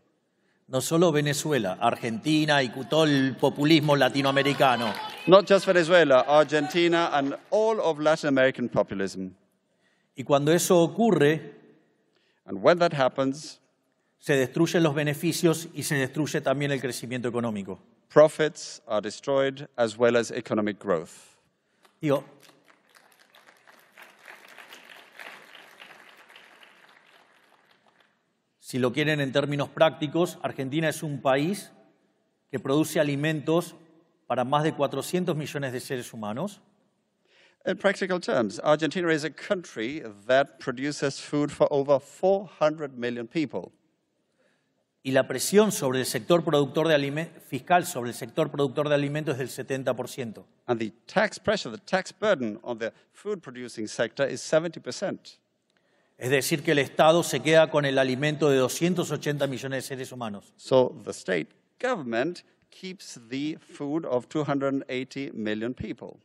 No solo Venezuela, Argentina y todo el populismo latinoamericano. Not just Venezuela, Argentina, and all of Latin American populism. Y cuando eso ocurre, And when that happens, se destruyen los beneficios y se destruye también el crecimiento económico. profits are destroyed as well as economic growth. Digo, si lo quieren en términos prácticos, Argentina es un país que produce alimentos para más de 400 millones de seres humanos. In practical terms, Argentina is a country that produces food for over 400 million people. Y la presión sobre el sector productor de fiscal sobre el sector productor de alimentos es del 70%. And the tax pressure, the tax burden on the food producing sector is 70%. Es decir, que el Estado se queda con el alimento de 280 millones de seres humanos. So the state government keeps the food of 280 million people.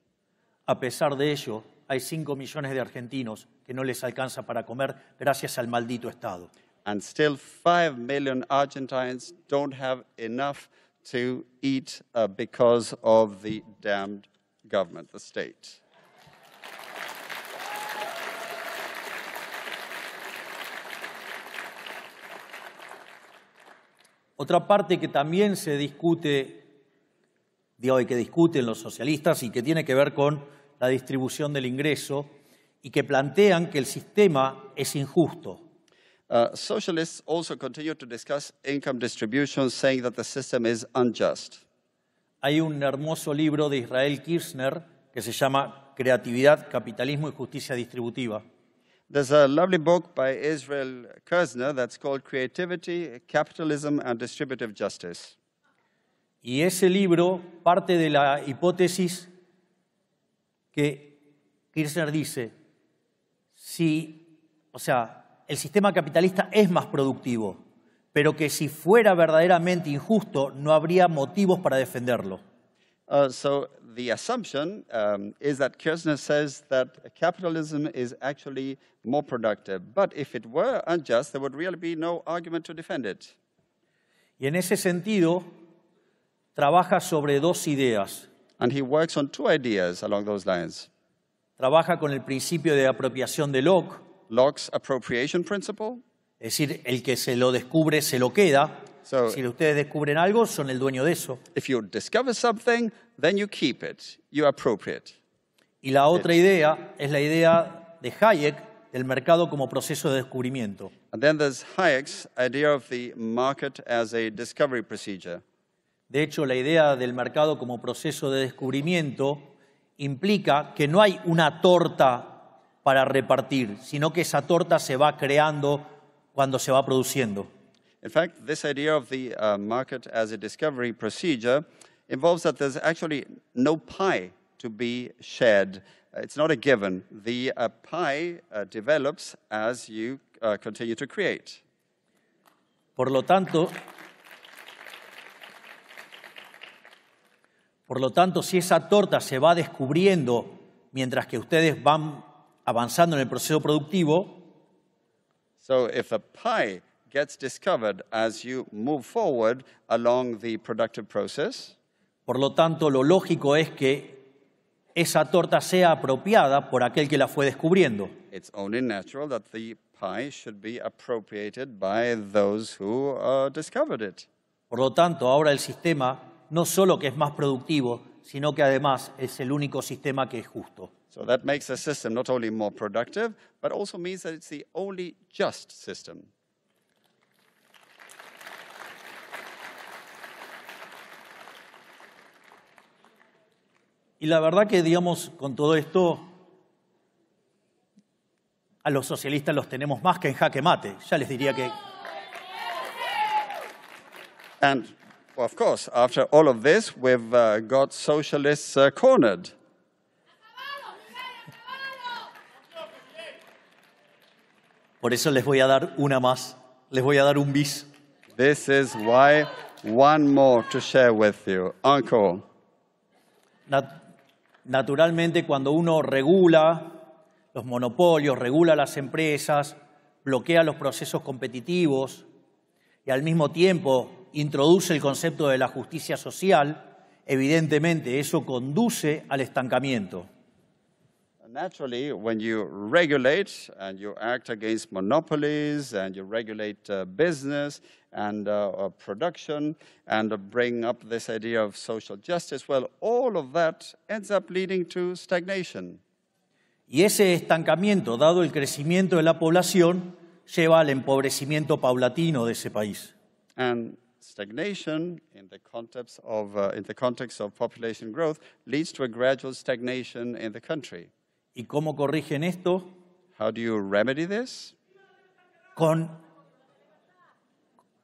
A pesar de ello, hay 5 millones de argentinos que no les alcanza para comer gracias al maldito Estado. And still 5 million Argentines don't have enough to eat because of the damned government, the state. Otra parte que también se discute, digo, y que discuten los socialistas y que tiene que ver con la distribución del ingreso y que plantean que el sistema es injusto. Socialists also continue to discuss income distribution, saying that the system is unjust. Hay un hermoso libro de Israel Kirchner que se llama Creatividad, Capitalismo y Justicia Distributiva. There's a lovely book by Israel Kirzner that's called Creativity, Capitalism, and Distributive Justice. Y ese libro parte de la hipótesis que Kirchner dice, el sistema capitalista es más productivo, pero que si fuera verdaderamente injusto no habría motivos para defenderlo. So the assumption is that Kirzner says that capitalism is actually more productive. But if it were unjust, there would really be no argument to defend it. Y en ese sentido, trabaja sobre dos ideas. And he works on two ideas along those lines. Trabaja con el principio de apropiación de Locke. Locke's appropriation principle. Es decir, el que se lo descubre se lo queda. So, si ustedes descubren algo, son el dueño de eso. If you discover something, then you keep it. You appropriate. Y la otra idea es la idea de Hayek del mercado como proceso de descubrimiento. And then there's Hayek's idea of the market as a discovery procedure. De hecho, la idea del mercado como proceso de descubrimiento implica que no hay una torta para repartir, sino que esa torta se va creando cuando se va produciendo. In fact, this idea of the market as a discovery procedure involves that there's actually no pie to be shared. It's not a given. The pie develops as you continue to create. Por lo tanto, si esa torta se va descubriendo mientras que ustedes van avanzando en el proceso productivo, so if a pie gets discovered as you move forward along the productive process, por lo tanto, lo lógico es que esa torta sea apropiada por aquel que la fue descubriendo. It's only natural that the pie should be appropriated by those who discovered it. Por lo tanto, ahora el sistema no solo que es más productivo, sino que además es el único sistema que es justo. So that makes the system not only more productive, but also means that it's the only just system. Y la verdad que, digamos, con todo esto, a los socialistas los tenemos más que en jaque mate. Ya les diría que... And, well, of course, after all of this, we've got socialists cornered. Por eso les voy a dar una más. Les voy a dar un bis. This is why one more to share with you. Encore. Naturalmente, cuando uno regula los monopolios, regula las empresas, bloquea los procesos competitivos y al mismo tiempo introduce el concepto de la justicia social, evidentemente eso conduce al estancamiento. Naturally, when you regulate and you act against monopolies and you regulate business and production and bring up this idea of social justice, well, all of that ends up leading to stagnation. Y ese estancamiento, dado el crecimiento de la población, lleva al empobrecimiento paulatino de ese país. And stagnation in the context of population growth leads to a gradual stagnation in the country. ¿Y cómo corrigen esto? How do you remedy this?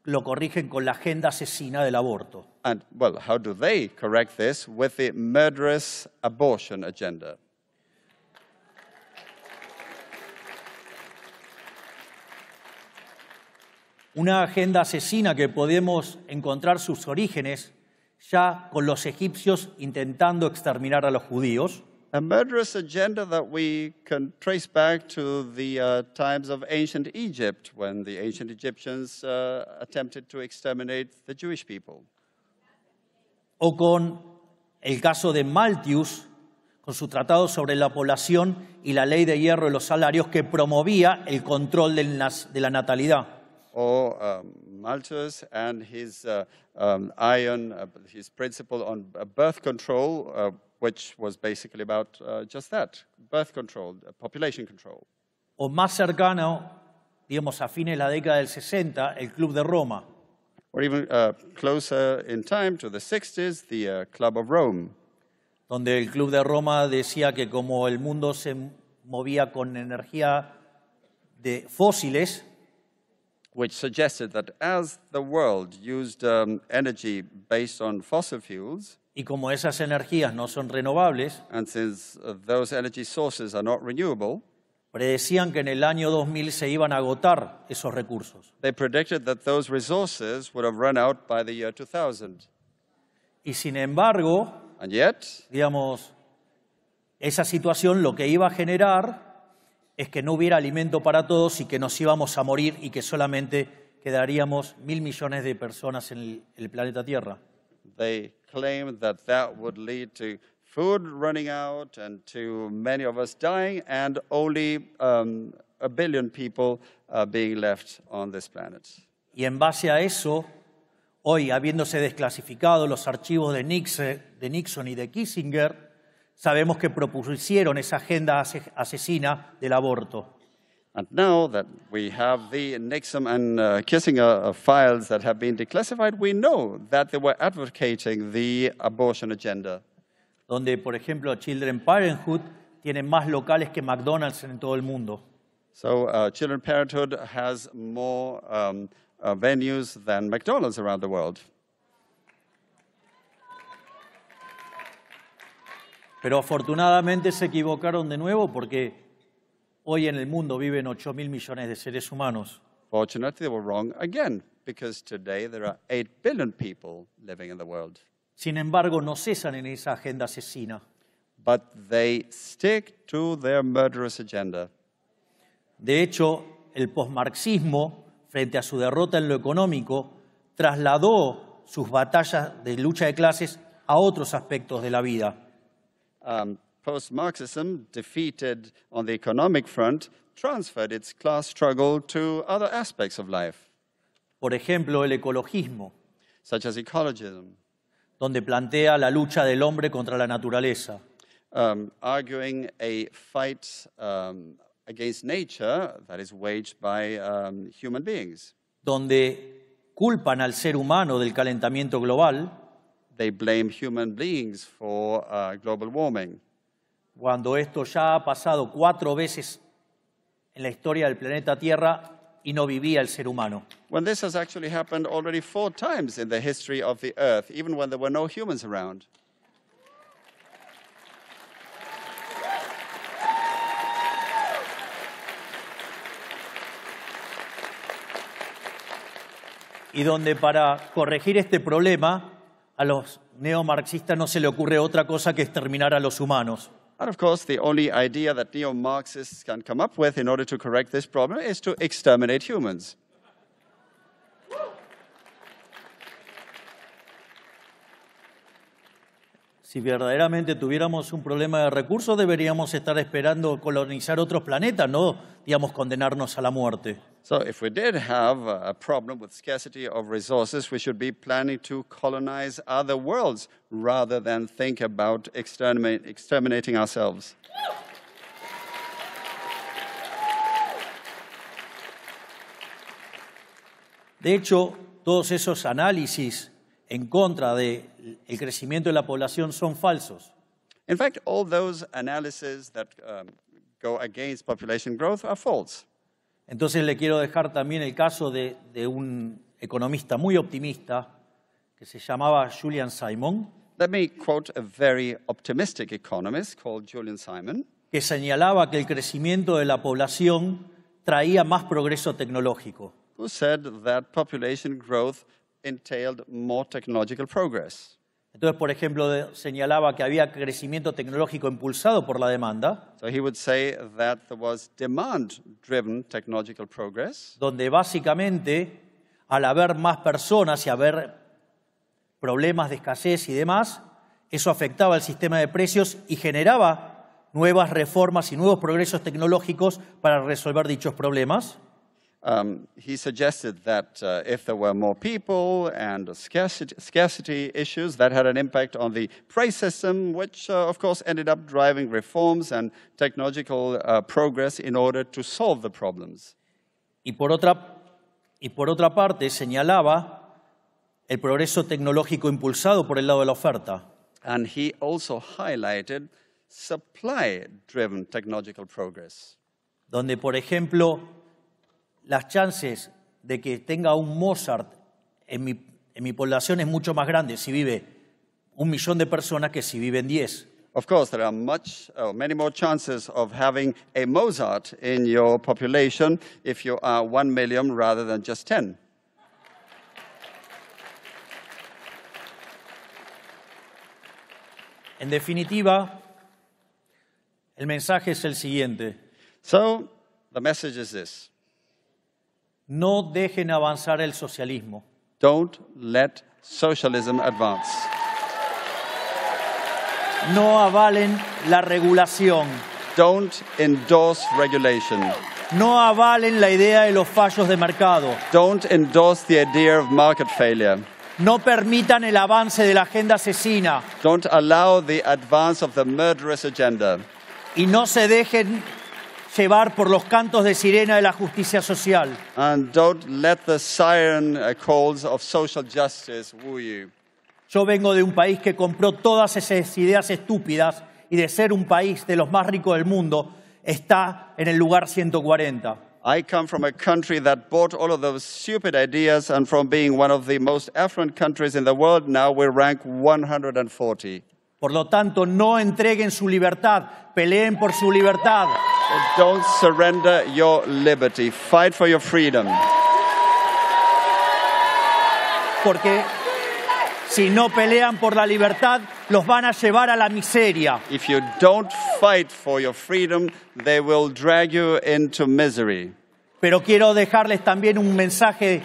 Lo corrigen con la agenda asesina del aborto. And, well, how do they correct this? With the murderous abortion agenda. Una agenda asesina que podemos encontrar sus orígenes ya con los egipcios intentando exterminar a los judíos. A murderous agenda that we can trace back to the times of ancient Egypt, when the ancient Egyptians attempted to exterminate the Jewish people. O con el caso de Malthus, con su tratado sobre la población y la ley de hierro de los salarios que promovía el control de la natalidad. Or Malthus and his his principle on birth control, which was basically about just that, birth control, population control. O más cercano, digamos, a fines de la década del 60, el Club de Roma. Or even closer in time to the 60s, the Club of Rome. Donde el Club de Roma decía que como el mundo se movía con energía de fósiles, which suggested that as the world used energy based on fossil fuels, y como esas energías no son renovables, and since those energy sources are not renewable, predecían que en el año 2000 se iban a agotar esos recursos. they predicted that those resources would have run out by the year 2000. Y sin embargo, And yet, digamos, esa situación lo que iba a generar es que no hubiera alimento para todos y que nos íbamos a morir y que solamente quedaríamos 1.000 millones de personas en el planeta Tierra. they claimed that that would lead to food running out and to many of us dying and only 1 billion people being left on this planet. Y en base a eso, hoy, habiéndose desclasificado los archivos de Nixon y de Kissinger, sabemos que propusieron esa agenda asesina del aborto. And now that we have the Nixon and Kissinger files that have been declassified, we know that they were advocating the abortion agenda. Donde, por ejemplo, Children's Parenthood tiene más locales que McDonald's en todo el mundo. So Children's Parenthood has more venues than McDonald's around the world. Pero afortunadamente se equivocaron de nuevo porque hoy en el mundo viven 8.000 millones de seres humanos. Fortunately, they were wrong again, because today there are 8 billion people living in the world. Sin embargo, no cesan en esa agenda asesina. But they stick to their murderous agenda. De hecho, el posmarxismo, frente a su derrota en lo económico, trasladó sus batallas de lucha de clases a otros aspectos de la vida. Post-Marxism, defeated on the economic front, transferred its class struggle to other aspects of life, Por ejemplo, el ecologismo, such as ecologism, donde plantea la lucha del hombre contra la naturaleza. arguing a fight against nature that is waged by human beings. Donde culpan al ser humano del calentamiento global, They blame human beings for global warming, cuando esto ya ha pasado 4 veces en la historia del planeta Tierra y no vivía el ser humano. when this has actually happened already 4 times in the history of the Earth, even when there were no humans around. Y donde para corregir este problema a los neomarxistas no se le ocurre otra cosa que exterminar a los humanos. And of course, the only idea that neo-Marxists can come up with in order to correct this problem is to exterminate humans. Si verdaderamente tuviéramos un problema de recursos, deberíamos estar esperando colonizar otros planetas, no, digamos, condenarnos a la muerte. So if we did have a problem with scarcity of resources, we should be planning to colonize other worlds rather than think about exterminating ourselves. De hecho, todos esos análisis en contra del crecimiento de la población son falsos. In fact, all those analyses that go against population growth are false. Entonces le quiero dejar también el caso de un economista muy optimista que se llamaba Julian Simon, Let me quote a very optimistic economist called Julian Simon, que señalaba que el crecimiento de la población traía más progreso tecnológico. who said that population growth entailed more technological progress. Entonces, por ejemplo, señalaba que había crecimiento tecnológico impulsado por la demanda, So he would say that there was demand-driven technological progress, donde básicamente, al haber más personas y haber problemas de escasez y demás, eso afectaba al sistema de precios y generaba nuevas reformas y nuevos progresos tecnológicos para resolver dichos problemas. He suggested that if there were more people and scarcity issues, that had an impact on the price system, which of course ended up driving reforms and technological progress in order to solve the problems. Y por otra parte señalaba el progreso tecnológico impulsado por el lado de la oferta. And he also highlighted supply-driven technological progress. Donde, por ejemplo, las chances de que tenga un Mozart en mi población es mucho más grande si vive 1 millón de personas que si viven 10. Of course, there are many more chances of having a Mozart in your population if you are 1 million rather than just 10. En definitiva, el mensaje es el siguiente. So, the message is this. No dejen avanzar el socialismo. Don't let socialism advance. No avalen la regulación. Don't endorse regulation. No avalen la idea de los fallos de mercado. Don't endorse the idea of market failure. No permitan el avance de la agenda asesina. Don't allow the advance of the murderous agenda. Y no se dejen llevar por los cantos de sirena de la justicia social. And don't let the siren calls of social justice woo you. Yo vengo de un país que compró todas esas ideas estúpidas y de ser un país de los más ricos del mundo, está en el lugar 140. I come from a country that bought all of those stupid ideas, and from being one of the most affluent countries in the world, now we rank 140. Por lo tanto, no entreguen su libertad, peleen por su libertad. Don't surrender your liberty. Fight for your freedom. Porque si no pelean por la libertad, los van a llevar a la miseria. If you don't fight for your freedom, they will drag you into misery. Pero quiero dejarles también un mensaje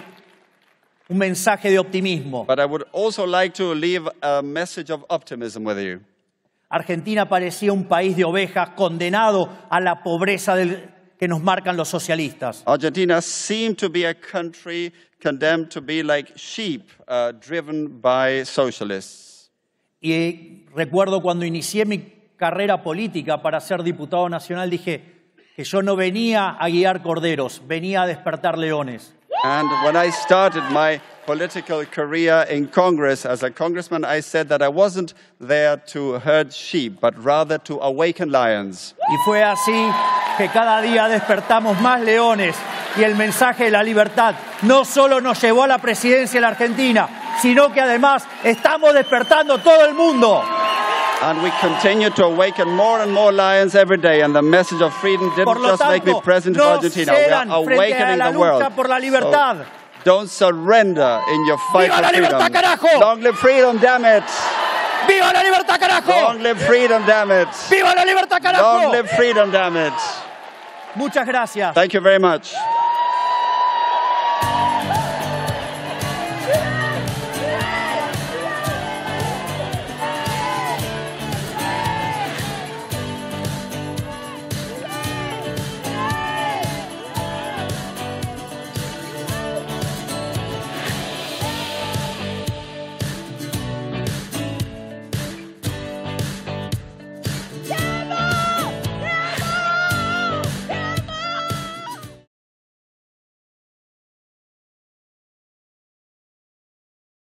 de optimismo. But I would also like to leave a message of optimism with you. Argentina parecía un país de ovejas condenado a la pobreza que nos marcan los socialistas. Argentina seemed to be a country condemned to be like sheep driven by socialists. Y recuerdo cuando inicié mi carrera política para ser diputado nacional, dije que yo no venía a guiar corderos, venía a despertar leones. And when I started my political career in Congress as a congressman, I said that I wasn't there to herd sheep, but rather to awaken lions. Y fue así que cada día despertamos más leones y el mensaje de la libertad no solo nos llevó a la presidencia de la Argentina, sino que además estamos despertando todo el mundo. And we continue to awaken more and more lions every day, and the message of freedom didn't just make me president of Argentina. We are awakening the world. Por la libertad. So don't surrender in your fight ¡Viva for la freedom. libertad, carajo! Long live freedom, damn it! ¡Viva la libertad, carajo! Long live freedom, damn it! ¡Viva la libertad, carajo! Long live freedom, damn it! Muchas gracias. Thank you very much.